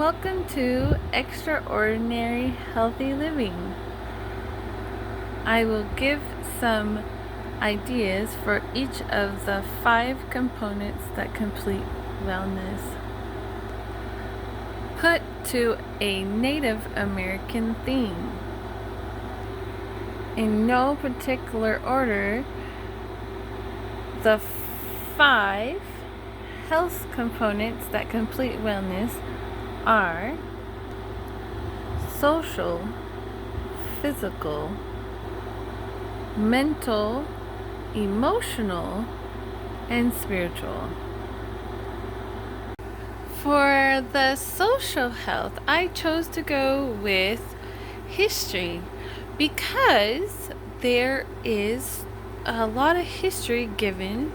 welcome to Extraordinary Healthy Living. I will give some ideas for each of the 5 components that complete wellness. Put to a Native American theme. In no particular order, the 5 health components that complete wellness are social, physical, mental, emotional, and spiritual. For the social health, I chose to go with history because there is a lot of history given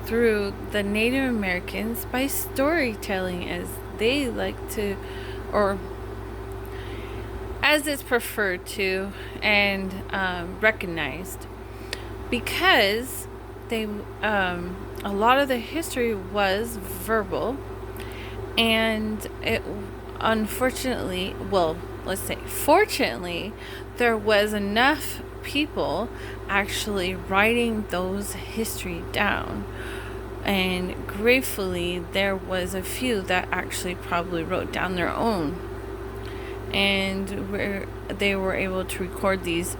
through the Native Americans by storytelling, as they like to, or as it's preferred to and recognized, because they a lot of the history was verbal, and it unfortunately, well, let's say fortunately, there was enough people actually writing those history down, and gratefully there was a few that actually probably wrote down their own, and where they were able to record these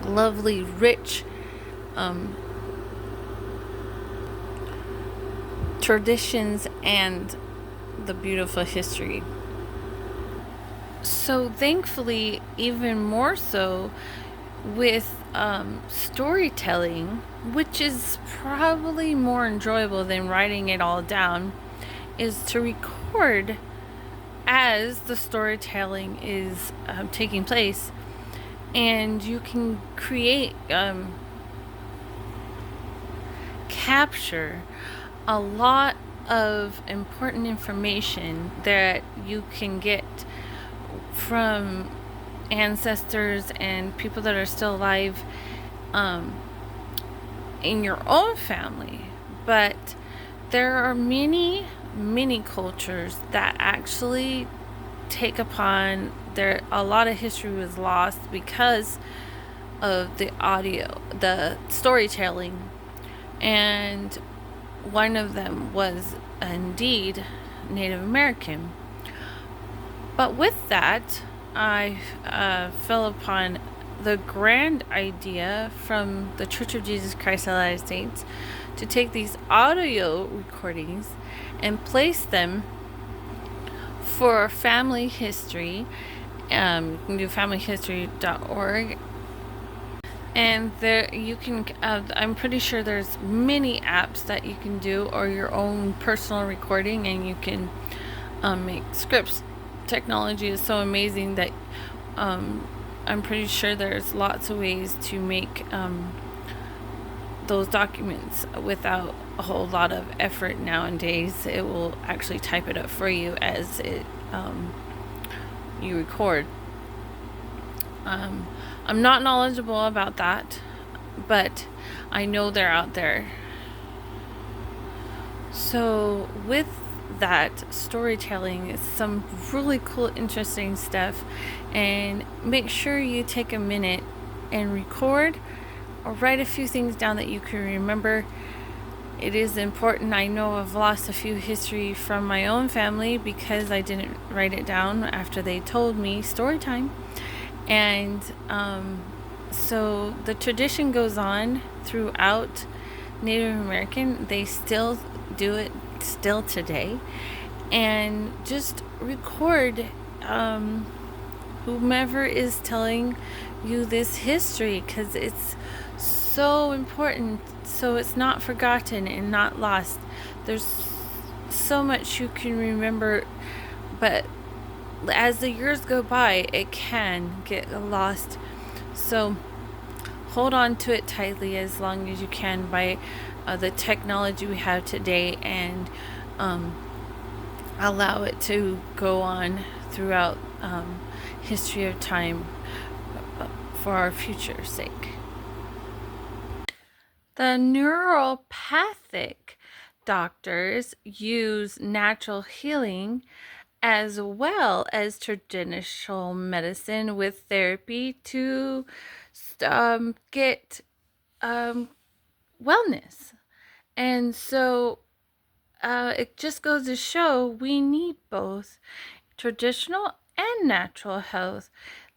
lovely rich traditions and the beautiful history. So thankfully, even more so with storytelling, which is probably more enjoyable than writing it all down, is to record as the storytelling is taking place, and you can create capture a lot of important information that you can get from ancestors and people that are still alive in your own family. But there are many cultures that actually take upon a lot of history was lost because of the storytelling, and one of them was indeed Native American. But with that, I fell upon the grand idea from the Church of Jesus Christ of the United States to take these audio recordings and place them for family history. You can do familyhistory.org, and there you can I'm pretty sure there's many apps that you can do, or your own personal recording, and you can make scripts. Technology is so amazing that I'm pretty sure there's lots of ways to make those documents without a whole lot of effort nowadays. It will actually type it up for you as it you record. I'm not knowledgeable about that, but I know they're out there. So with that, storytelling is some really cool, interesting stuff, and make sure you take a minute and record or write a few things down that you can remember. It is important. I know I've lost a few history from my own family because I didn't write it down after they told me story time. And so the tradition goes on throughout Native American. They still do it still today, and just record whomever is telling you this history, because it's so important, so it's not forgotten and not lost. There's so much you can remember, but as the years go by, it can get lost. So hold on to it tightly as long as you can by the technology we have today, and allow it to go on throughout history of time for our future's sake. The neuropathic doctors use natural healing as well as traditional medicine with therapy to get um, wellness. And so it just goes to show we need both traditional and natural health.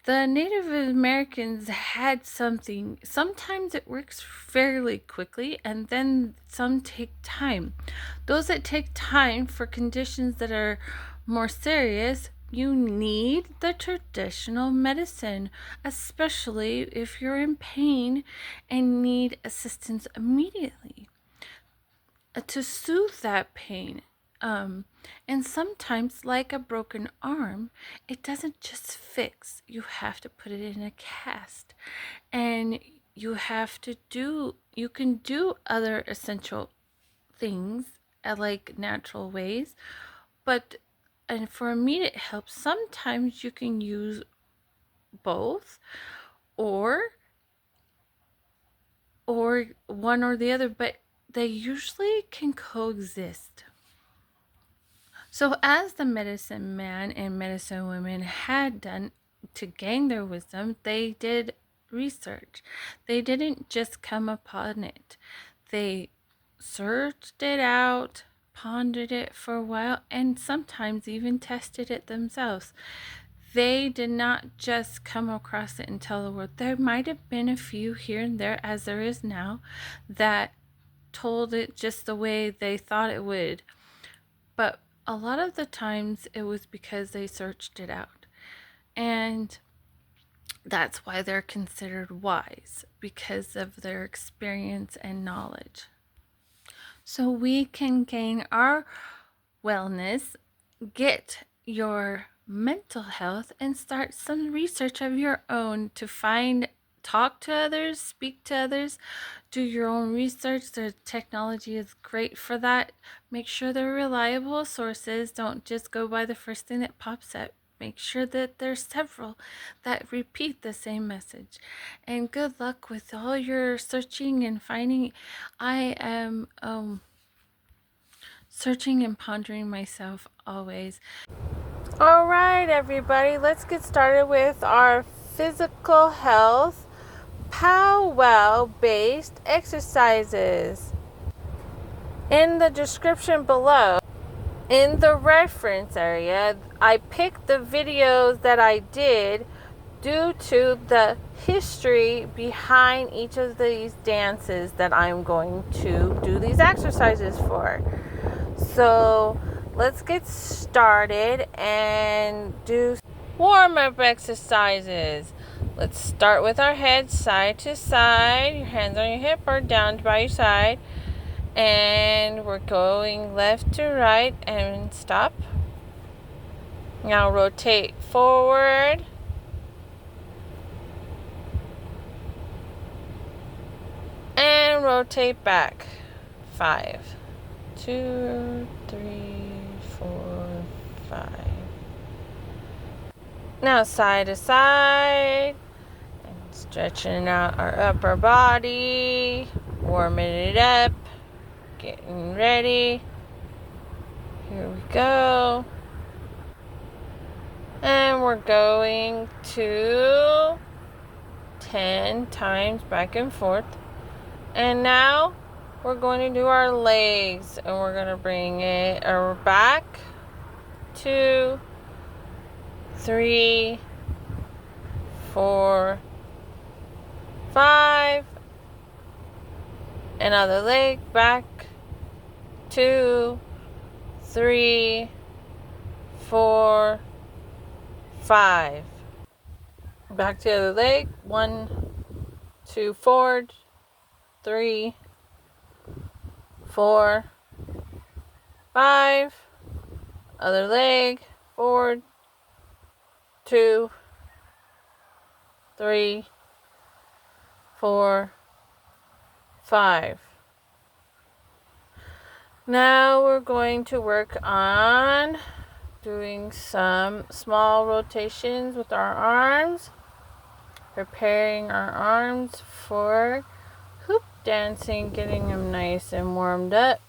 The Native Americans had something, sometimes it works fairly quickly, and then some take time. Those that take time for conditions that are more serious, you need the traditional medicine, especially if you're in pain and need assistance immediately to soothe that pain. And sometimes, like a broken arm, it doesn't just fix. You have to put it in a cast. And you can do other essential things like natural ways, but and for immediate help, sometimes you can use both or one or the other, but they usually can coexist. So, as the medicine man and medicine women had done to gain their wisdom, they did research. They didn't just come upon it, they searched it out, pondered it for a while, and sometimes even tested it themselves. They did not just come across it and tell the world. There might have been a few here and there, as there is now, that told it just the way they thought it would. But a lot of the times it was because they searched it out. And that's why they're considered wise, because of their experience and knowledge. So we can gain our wellness, get your mental health, and start some research of your own to talk to others, speak to others, do your own research. The technology is great for that. Make sure they're reliable sources. Don't just go by the first thing that pops up. Make sure that there's several that repeat the same message. And good luck with all your searching and finding. I am searching and pondering myself always. All right, everybody, let's get started with our physical health powwow based exercises. In the description below, in the reference area, I picked the videos that I did due to the history behind each of these dances that I'm going to do these exercises for. So let's get started and do warm-up exercises. Let's start with our head side to side. Your hands on your hip or down by your side. And we're going left to right and stop. Now rotate forward. And rotate back. 5, 2, 3, 4, 5. Now side to side. And stretching out our upper body. Warming it up. Getting ready. Here we go. And we're going to 10 times back and forth. And now we're going to do our legs. And we're going to bring it back. 2, 3, 4, 5. Another leg back. 2, 3, 4, 5. Back to the other leg. 1, 2, forward. 3, 4, 5. Other leg. Forward. 2, 3, 4, 5. Now we're going to work on doing some small rotations with our arms, preparing our arms for hoop dancing, getting them nice and warmed up.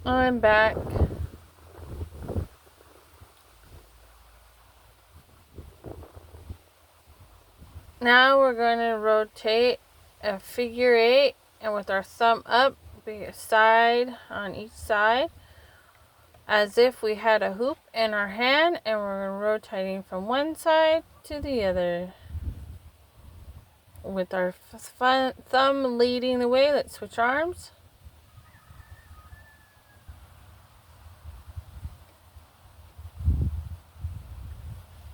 And back Now we're going to rotate a figure 8, and with our thumb up, be a side on each side, as if we had a hoop in our hand, and we're rotating from one side to the other. With our thumb leading the way, let's switch arms.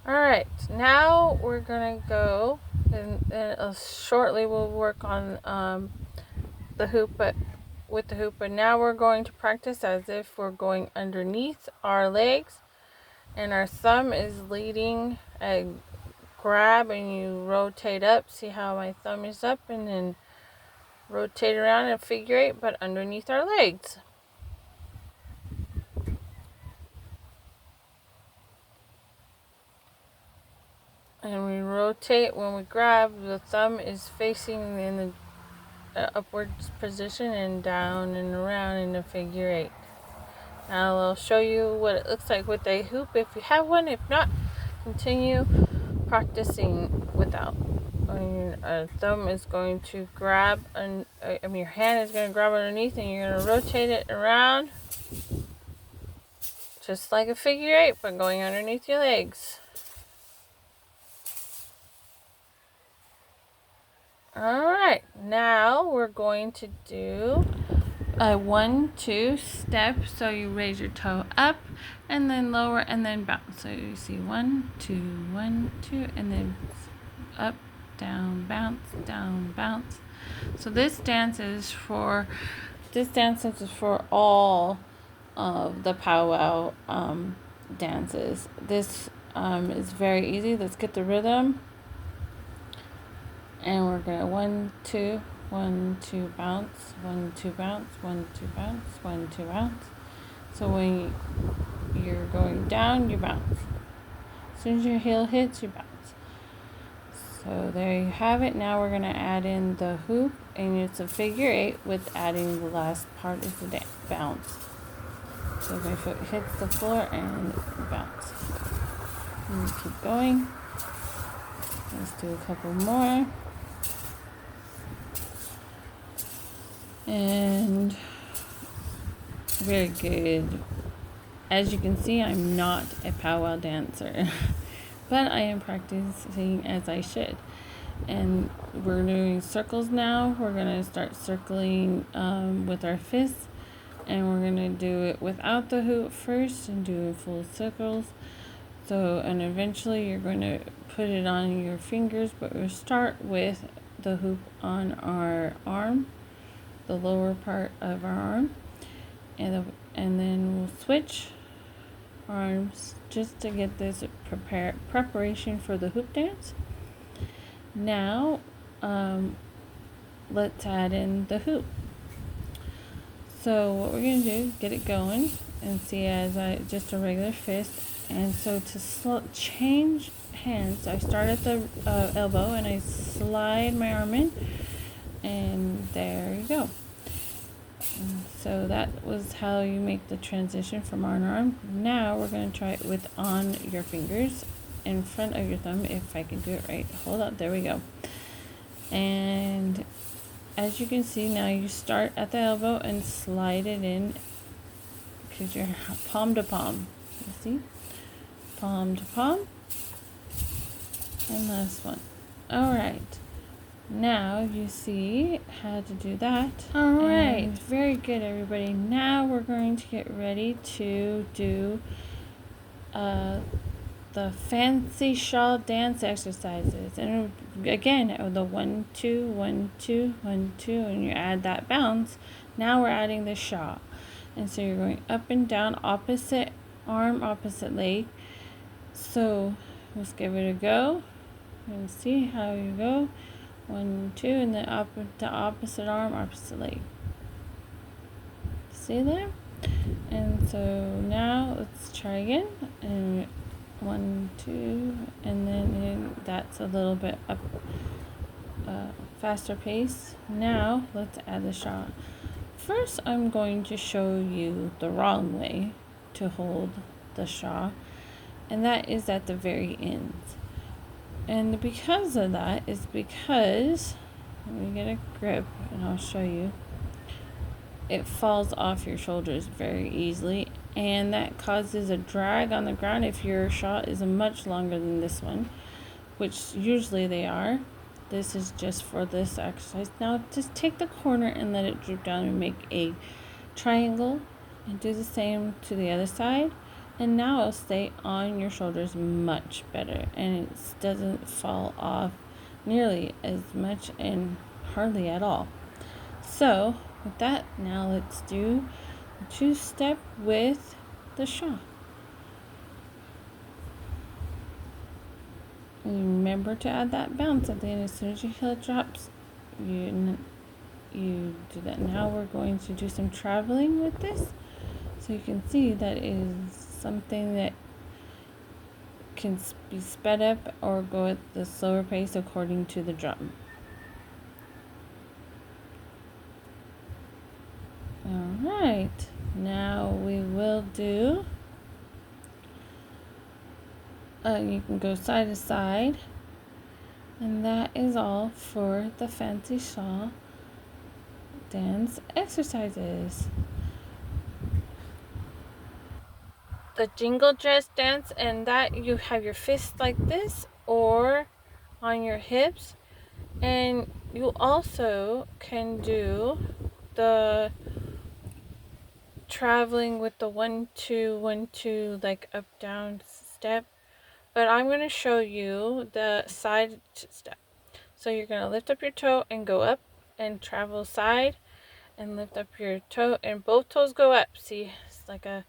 Alright, now we're going to go, and shortly we'll work on the hoop, but with the hoop, but now we're going to practice as if we're going underneath our legs, and our thumb is leading a grab, and you rotate up. See how my thumb is up, and then rotate around in figure 8, but underneath our legs. And we rotate when we grab, the thumb is facing in the upwards position and down and around in the figure 8. Now I'll show you what it looks like with a hoop if you have one. If not, continue practicing without. Your thumb is going to grab, your hand is going to grab underneath, and you're going to rotate it around just like a figure 8, but going underneath your legs. Alright, now we're going to do a 1-2 step. So you raise your toe up and then lower and then bounce. So you see 1, 2, 1, 2, and then up, down, bounce. So this dance is for all of the powwow dances. This is very easy. Let's get the rhythm. And we're gonna 1, 2, 1, 2, bounce, 1, 2, bounce, 1, 2, bounce, 1, 2, bounce. So when you're going down, you bounce. As soon as your heel hits, you bounce. So there you have it. Now we're gonna add in the hoop, and it's a figure 8 with adding the last part is the bounce. So my foot hits the floor and bounce. And keep going. Let's do a couple more. And very good. As you can see, I'm not a powwow dancer, but I am practicing as I should. And we're doing circles now. We're going to start circling with our fists, and we're going to do it without the hoop first and do full circles. So, and eventually you're going to put it on your fingers, but we'll start with the hoop on our arm, the lower part of our arm, and then we'll switch arms just to get this preparation for the hoop dance. Now let's add in the hoop. So what we're going to do, get it going, and see as just a regular fist. And so to change hands, I start at the elbow and I slide my arm in, and there you go. And so that was how you make the transition from arm to arm. Now we're going to try it with on your fingers in front of your thumb, if I can do it right. Hold up, there we go. And as you can see, now you start at the elbow and slide it in, because you're palm to palm. You see? Palm to palm. And last one. Alright. Now you see how to do that. Alright, very good everybody. Now we're going to get ready to do the fancy shawl dance exercises. And again, the 1, 2, 1, 2, 1, 2, and you add that bounce. Now we're adding the shawl. And so you're going up and down, opposite arm, opposite leg. So let's give it a go and see how you go. 1, 2, and then up the opposite arm, opposite leg. See there? And so now let's try again. And 1, 2, and then that's a little bit up, faster pace. Now let's add the shawl. First, I'm going to show you the wrong way to hold the shawl, and that is at the very end. And because of that is because, let me get a grip and I'll show you, it falls off your shoulders very easily, and that causes a drag on the ground if your shot is much longer than this one, which usually they are. This is just for this exercise. Now just take the corner and let it droop down and make a triangle, and do the same to the other side. And now it'll stay on your shoulders much better, and it doesn't fall off nearly as much and hardly at all. So with that, now let's do a two-step with the shot. Remember to add that bounce at the end. As soon as your heel drops, you do that. Now we're going to do some traveling with this, so you can see that is something that can be sped up or go at the slower pace according to the drum. Alright, now we will do, you can go side to side, and that is all for the fancy shawl dance exercises. The jingle dress dance, and that you have your fists like this or on your hips, and you also can do the traveling with the 1 2 1 2 like up down step, but I'm going to show you the side step. So you're going to lift up your toe and go up and travel side, and lift up your toe and both toes go up. See, it's like a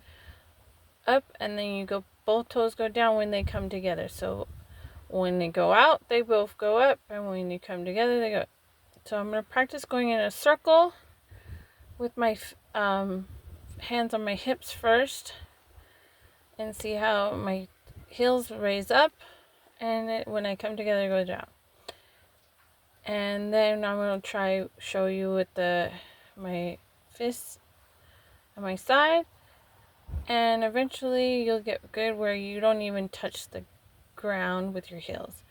up, and then you go, both toes go down when they come together. So when they go out, they both go up, and when you come together, they go up. So I'm going to practice going in a circle with my hands on my hips first, and see how my heels raise up, and when I come together, go down. And then I'm going to show you with my fists on my side, and eventually you'll get good where you don't even touch the ground with your heels.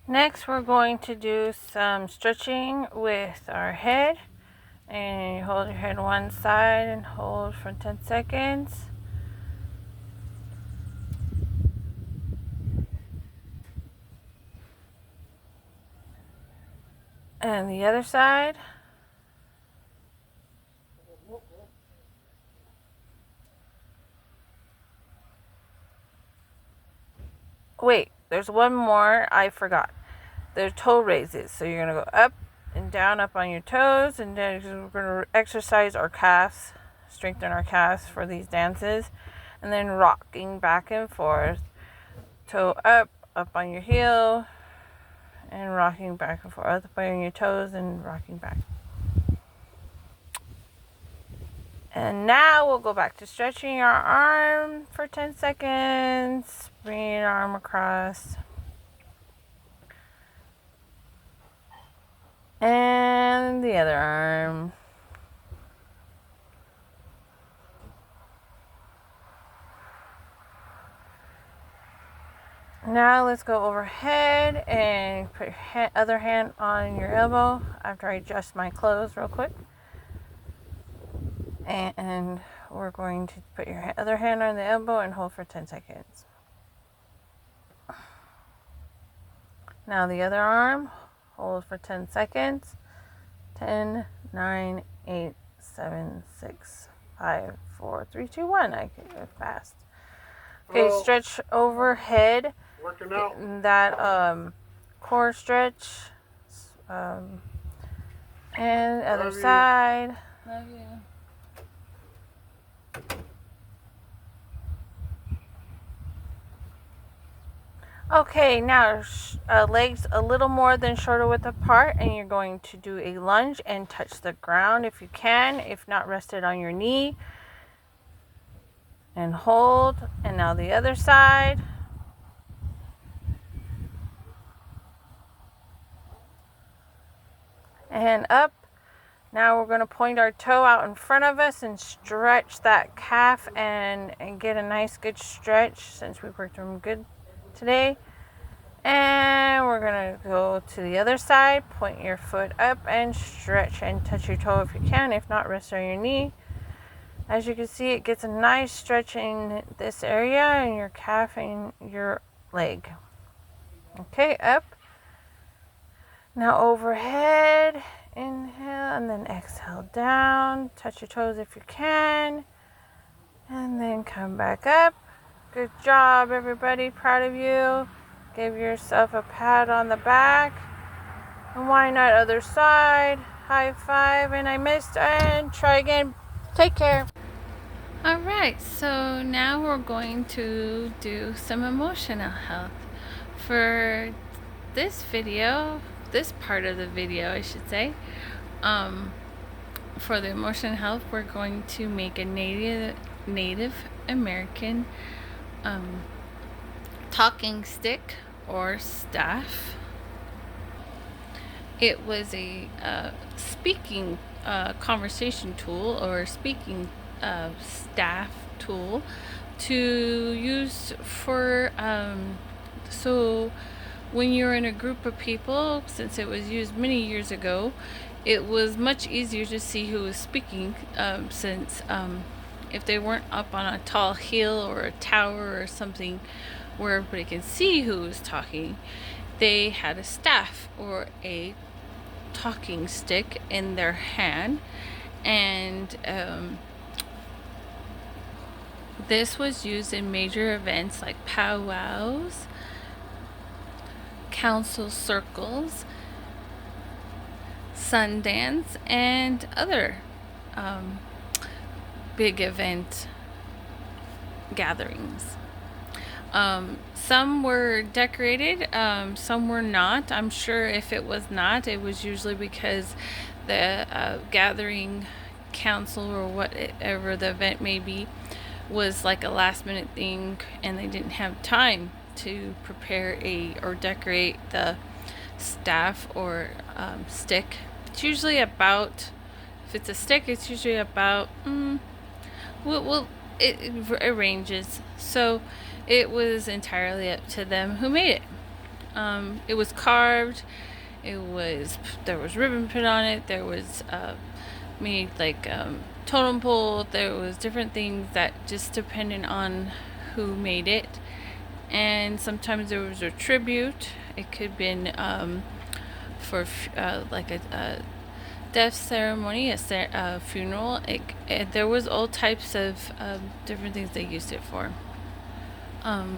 Next, we're going to do some stretching with our head, and you hold your head one side and hold for 10 seconds. And the other side. Wait, there's one more I forgot. There's toe raises. So you're going to go up and down, up on your toes, and then we're going to exercise our calves, strengthen our calves for these dances, and then rocking back and forth, toe up on your heel, and rocking back and forth, up on your toes and rocking back. And now we'll go back to stretching our arm for 10 seconds, bringing your arm across. And the other arm. Now let's go overhead and put your other hand on your elbow after I adjust my clothes real quick. And we're going to put your other hand on the elbow and hold for 10 seconds. Now the other arm, hold for 10 seconds. 10, 9, 8, 7, 6, 5, 4, 3, 2, 1. I can go fast. Okay, stretch overhead. Working out. That core stretch. And other side. Love you. Okay, now legs a little more than shoulder width apart, and you're going to do a lunge and touch the ground if you can. If not, rest it on your knee and hold. And now the other side. And up. Now we're going to point our toe out in front of us and stretch that calf and get a nice good stretch, since we worked them good today. And we're gonna go to the other side. Point your foot up and stretch and touch your toe if you can. If not, rest on your knee. As you can see, it gets a nice stretch in this area in your calf and your leg. Okay, up. Now overhead, inhale, and then exhale down. Touch your toes if you can. And then come back up. Good job, everybody. Proud of you. Give yourself a pat on the back. And why not other side? High five. And I missed. And try again. Take care. Alright, so now we're going to do some emotional health. For this video, this part of the video, I should say, for the emotional health, we're going to make a Native American talking stick or staff. It was a speaking conversation tool or speaking staff tool to use for so when you're in a group of people, since it was used many years ago, it was much easier to see who was speaking, since if they weren't up on a tall hill or a tower or something where everybody can see who was talking, they had a staff or a talking stick in their hand. And this was used in major events like powwows, council circles, Sundance, and other big event gatherings. Some were decorated, some were not. I'm sure if it was not, it was usually because the gathering council or whatever the event may be was like a last minute thing and they didn't have time to prepare or decorate the staff or stick. It's usually about, if it's a stick, it's usually about it ranges. So it was entirely up to them who made it. It was carved. There was ribbon put on it. There was made like totem pole. There was different things that just depended on who made it. And sometimes there was a tribute. It could have been for like a death ceremony, a funeral. There was all types of different things they used it for.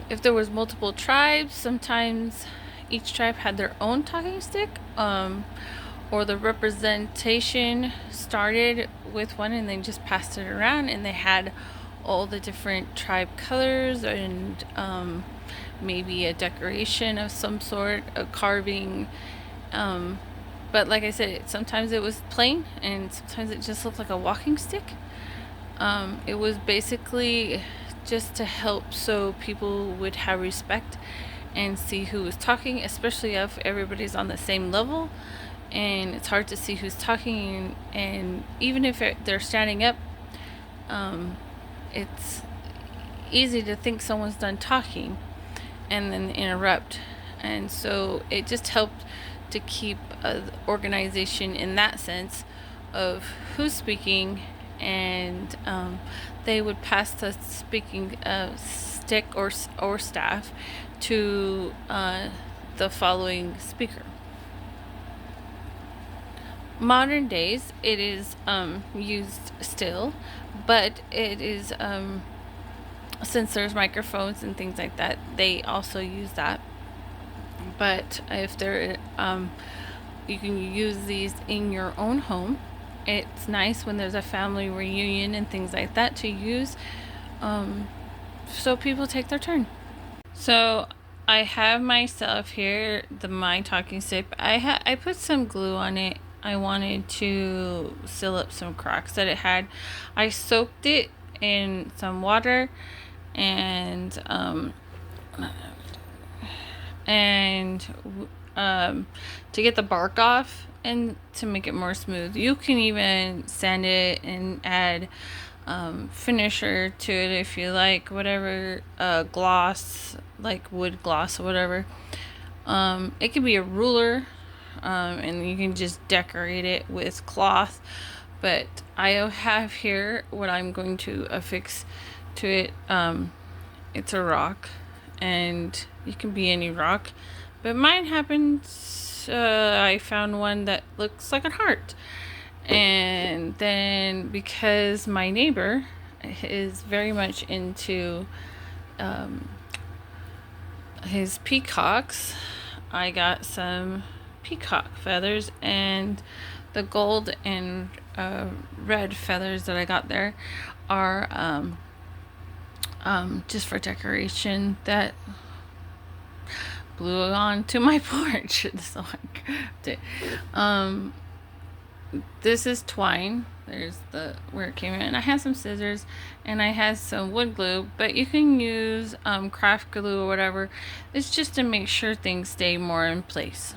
If there was multiple tribes, sometimes each tribe had their own talking stick, or the representation started with one and then just passed it around, and they had all the different tribe colors and maybe a decoration of some sort, a carving. But like I said, sometimes it was plain and sometimes it just looked like a walking stick. It was basically just to help so people would have respect and see who was talking, especially if everybody's on the same level and it's hard to see who's talking. And even if they're standing up, it's easy to think someone's done talking and then interrupt. And so it just helped to keep organization in that sense of who's speaking, and they would pass the speaking stick or staff to the following speaker. Modern days, it is used still, but it is since there's microphones and things like that, they also use that. But if they're you can use these in your own home. It's nice when there's a family reunion and things like that to use, so people take their turn. So I have myself here my talking stick. I put some glue on it. I wanted to seal up some cracks that it had. I soaked it in some water and to get the bark off and to make it more smooth. You can even sand it and add finisher to it if you like, whatever, gloss, like wood gloss or whatever. It could be a ruler, and you can just decorate it with cloth. But I have here what I'm going to affix to it. It's a rock, and it can be any rock. But mine happens, I found one that looks like a heart. And then because my neighbor is very much into his peacocks, I got some peacock feathers, and the gold and red feathers that I got there are just for decoration that blew onto my porch. So I grabbed it. This is twine. There's the where it came in. I had some scissors and I had some wood glue, but you can use craft glue or whatever. It's just to make sure things stay more in place.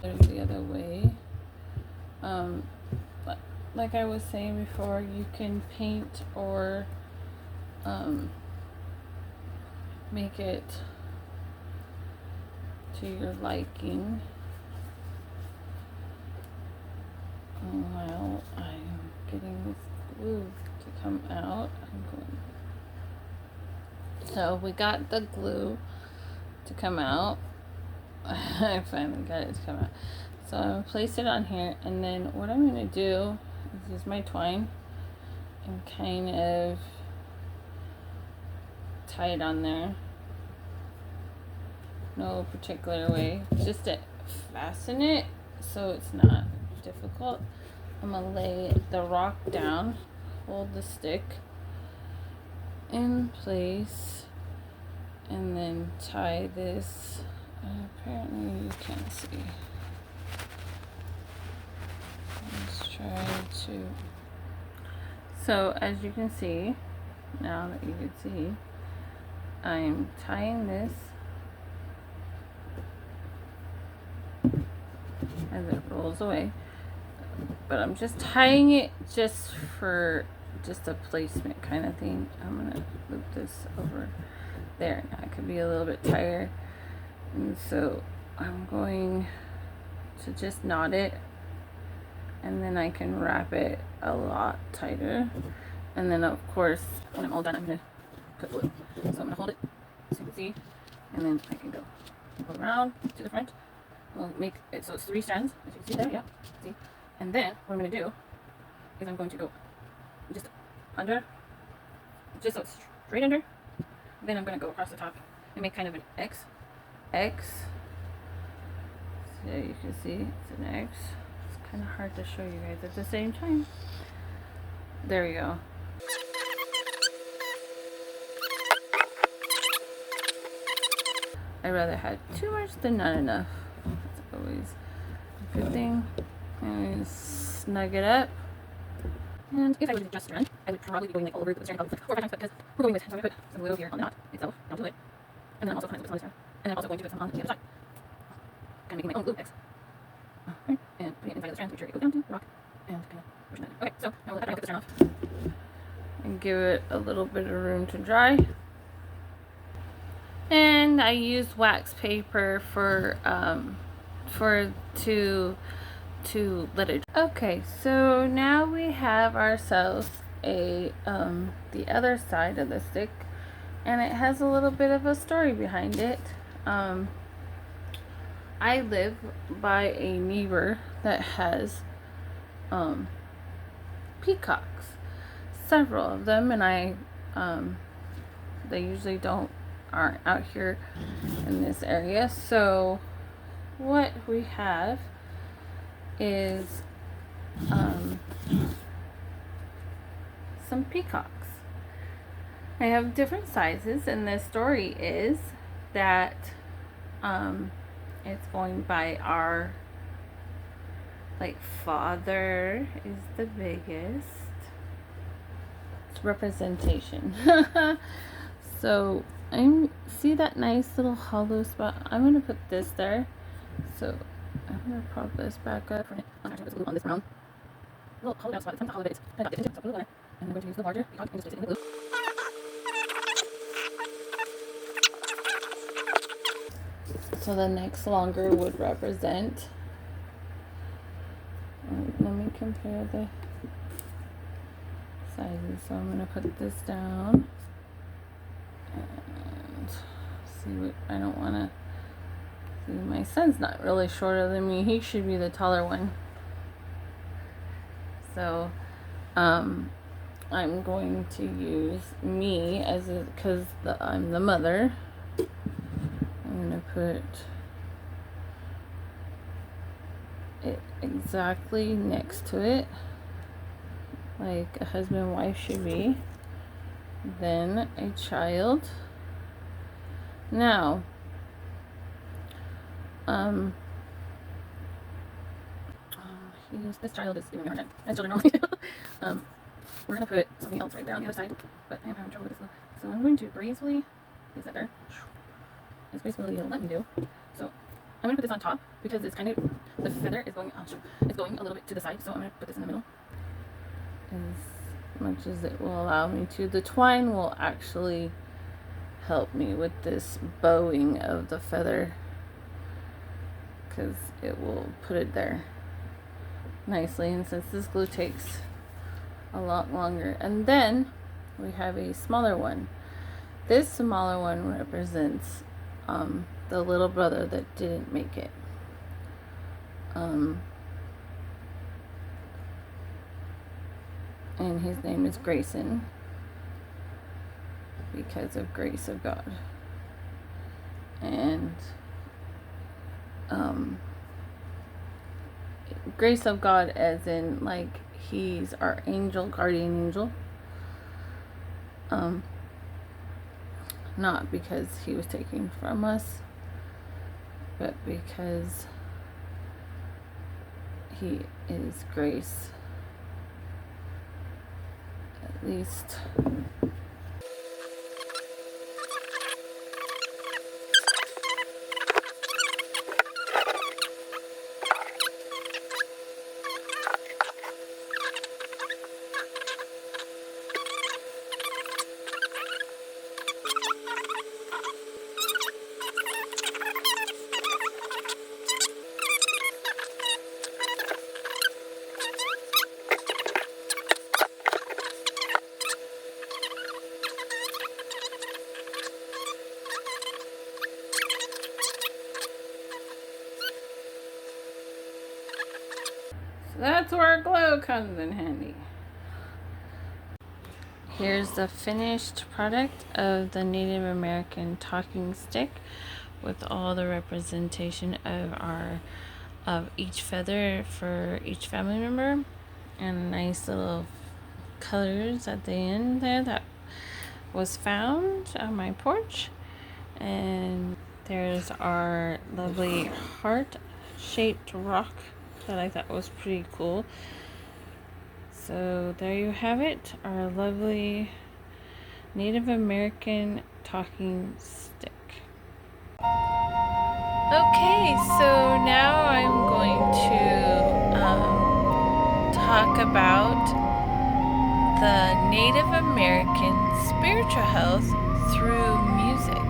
There's the other way. Like I was saying before, you can paint or make it to your liking. While I'm getting this glue to come out, so we got the glue to come out. I finally got it to come out. So I'm gonna place it on here, and then what I'm gonna do is use my twine and kind of tie it on there. No particular way, just to fasten it so it's not difficult. I'm gonna lay the rock down, hold the stick in place, and then tie this. Apparently you can't see. Let's try to. So as you can see, now that you can see, I'm tying this as it rolls away. But I'm just tying it just for just a placement kind of thing. I'm gonna loop this over there. Now it could be a little bit tighter, and so I'm going to just knot it, and then I can wrap it a lot tighter. And then of course, when I'm all done, I'm gonna put glue. So I'm gonna hold it so you can see, and then I can go around to the front. We'll make it so it's 3 strands, as you can see there. Yeah, see. And then what I'm going to do is I'm going to go just under, just so it's straight under. Then I'm going to go across the top and make kind of an X. So you can see it's an X. It's kind of hard to show you guys at the same time. There we go. I'd rather have too much than not enough. That's always a good thing. And snug it up. And if I would just run, I would probably be going like all over the steering column like 4 or 5 times, but because we're going with, so I'm going to put some glue here on the knot itself, down to it. And then I'm also going to put some on this side. And then I'm also going to put some on the other side. Kind of making my own glue X. Alright, and putting it inside of the strand to make sure it goes down to the rock. And kind of pushing that. Okay, so now after I cut the strand off. And give it a little bit of room to dry. And I used wax paper to let it. Okay, so now we have ourselves a the other side of the stick, and it has a little bit of a story behind it. I live by a neighbor that has peacocks, several of them, and they usually aren't out here in this area. So what we have is some peacocks. I have different sizes, and the story is that it's going by our father is the biggest. It's representation. So I see that nice little hollow spot. I'm gonna put this there. So I'm gonna prop this back up. I'm actually put glue on this brown little hollow spot. It's kind of hollow, but it's kind of different. So glue on it, and I'm going to use the larger peacock and just place it in the glue. So the next longer would represent. Let me compare the sizes. So I'm going to put this down and see what I don't want to see. My son's not really shorter than me. He should be the taller one. So I'm going to use me as because I'm the mother. I'm going to put it exactly next to it, like a husband and wife should be. Then a child. Now, this child is giving me a hard time, as children normally do. We're gonna put something else right there on the other side, but I'm having trouble with this. So I'm going to gracefully place that there. As gracefully it'll let me do. So I'm gonna put this on top because it's kind of, the feather is going, it's going a little bit to the side. So I'm gonna put this in the middle as much as it will allow me to. The twine will actually help me with this bowing of the feather because it will put it there nicely. And since this glue takes a lot longer, and then we have a smaller one. This smaller one represents the little brother that didn't make it. And his name is Grayson because of grace of God. And grace of God as in like he's our angel, guardian angel. Not because he was taken from us, but because he is grace. At least that's where glow comes in handy. Here's the finished product of the Native American talking stick with all the representation of each feather for each family member and nice little colors at the end there that was found on my porch. And there's our lovely heart-shaped rock that I thought was pretty cool. So there you have it, our lovely Native American talking stick. Okay, so now I'm going to talk about the Native American spiritual health through music.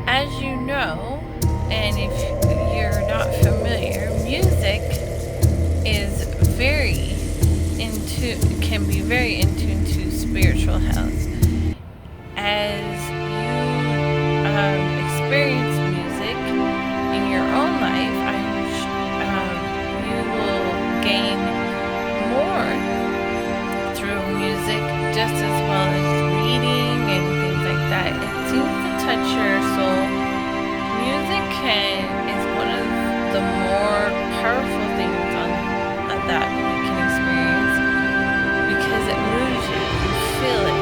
As you know, and if you're not familiar, music is can be very in tune to spiritual health. As you experience music in your own life, you will gain more through music, just as well as reading and things like that. It seems to touch your soul. Music is one of the more powerful things that we can experience because it moves you. You feel it.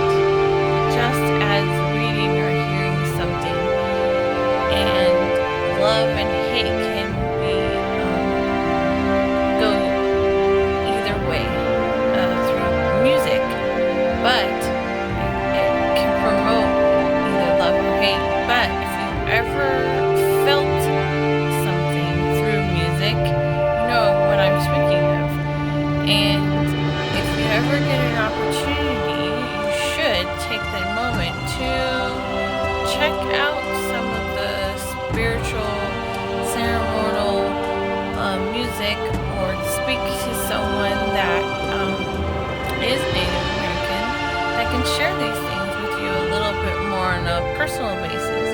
that is Native American that can share these things with you a little bit more on a personal basis.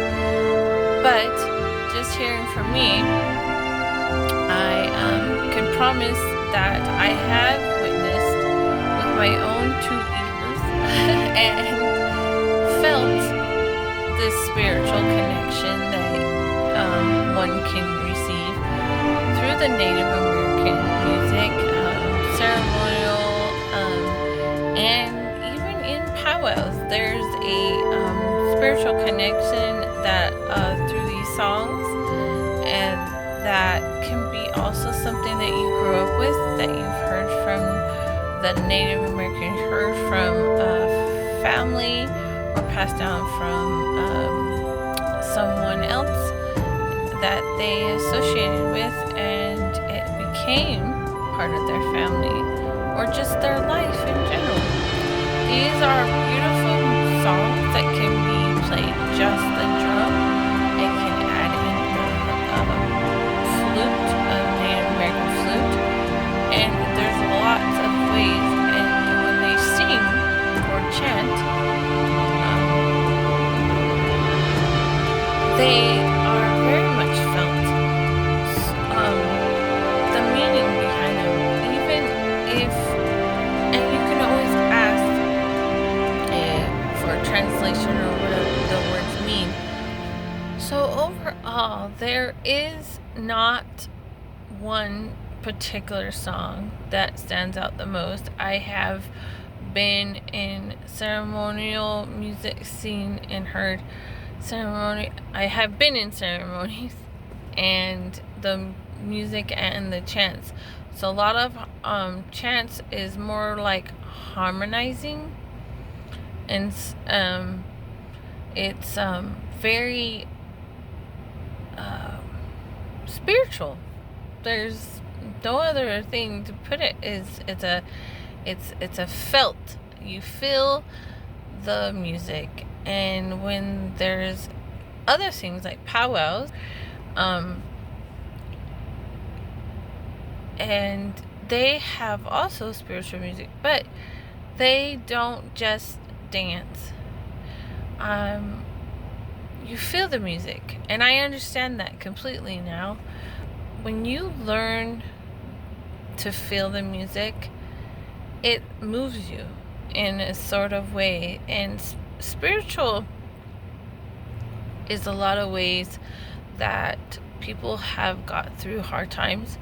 But just hearing from me, I can promise that I have witnessed with my own two ears and felt this spiritual connection that one can receive through the Native American music, ceremonial, and even in powwows. There's a spiritual connection that through these songs, and that can be also something that you grew up with, that you've heard from the Native American, heard from family, or passed down from someone else that they associated with, and it became part of their family or just their life in general. These are beautiful songs that can be played just the drum. It can add in the flute, Native American flute, and there's lots of ways. And when they sing or chant, they are very much felt. The meaning behind them, even if, and you can always ask for a translation or whatever the words mean. So overall, there is not one particular song that stands out the most. I have been in ceremonial music scene and heard I have been in ceremonies and the music and the chants. So a lot of chants is more like harmonizing, and it's very spiritual. There's no other thing to put it. It's a felt. You feel the music. And when there's other things like powwows, and they have also spiritual music, but they don't just dance. You feel the music, and I understand that completely now. When you learn to feel the music, it moves you in a sort of way. And spiritual is a lot of ways that people have got through hard times,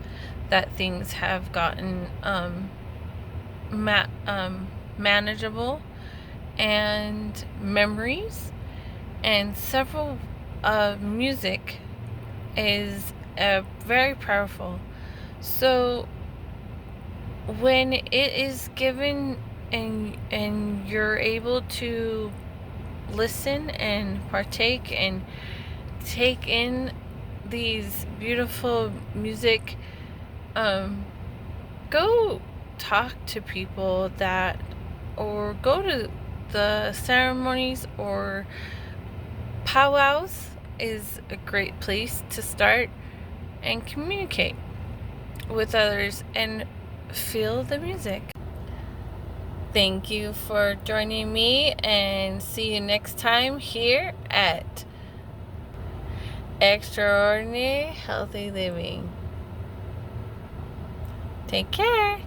that things have gotten manageable, and memories, and several music is very powerful. So when it is given and you're able to listen and partake and take in these beautiful music, go talk to people or go to the ceremonies or powwows is a great place to start and communicate with others and feel the music. Thank you for joining me, and see you next time here at Extraordinary Healthy Living. Take care.